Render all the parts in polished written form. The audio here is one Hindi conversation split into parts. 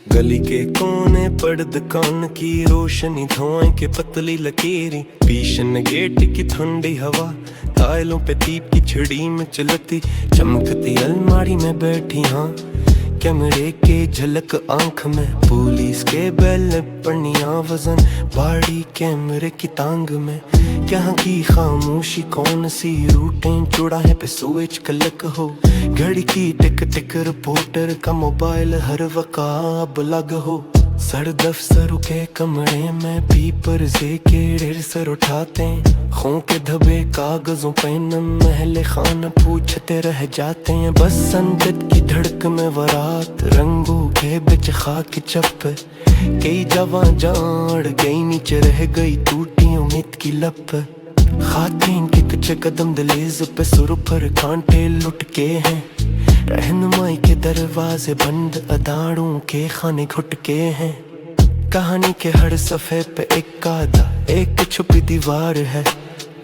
गली के कोने पर दुकान की रोशनी, धुआं के पतली लकीरें, पीछे गेट की ठंडी हवा, टाइलों पे दीप की छड़ी में चलती, चमकती अलमारी में बैठी हाँ, कैमरे के झलक आंख में, पुलिस के बैल पनिया वजन, बाड़ी कैमरे की तांग में, यहाँ की खामोशी कौन सी रूटें चौराहे पे सूरज कलक हो, घड़ी की टिक टिक रिपोर्टर का मोबाइल हर वक्त लग हो, सर दफ्तर के कमरे में पीपर से के ढेर सर उठाते, खो के धबे कागजों पे न महल खान पूछते रह जाते हैं, बस संगत की धड़क में वरात, रंगों के बिच खाक चप, कई जवां जान गई नीचे रह गई टूटी उम्मीद की लप, खातिन के कुछ कदम दलेज पे सुर पर कांटे लुट के हैं, रहनुमाई के दरवाजे बंद, अदाड़ों के खाने घुट के हैं, कहानी के हर सफ़े पे एक आधा एक छुपी दीवार है,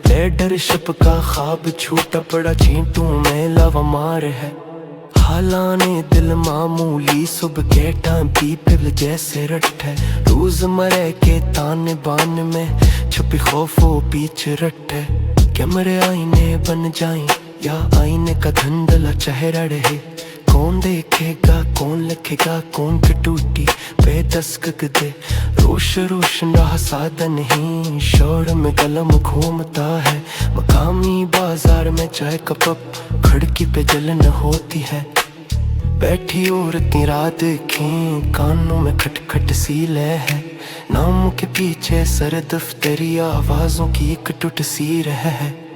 लेडर शप का ख्वाब छूटा पड़ा चींटू में लावा मार है, हालाने दिल मामूली सुबह के टाइम पीपल जैसे रट है, रोजमर्रा के ताने बान में छुपी खौफो पीछे रट है, कैमरे आईने बन जाएं या आईने का धुंधला चेहरा रहे, कौन देखेगा कौन लिखेगा कौन टूटी बेदस्तक दे, रोश रोशन रहा सादा नहीं, शोर में कलम घूमता है, मकामी बाजार में चाय का कप खिड़की पे जलन होती है, बैठी औरतें रात देखें कानों में खटखट सी लय है, नाम के पीछे सर दफ्तरी आवाजों की एक टूट सी रह है।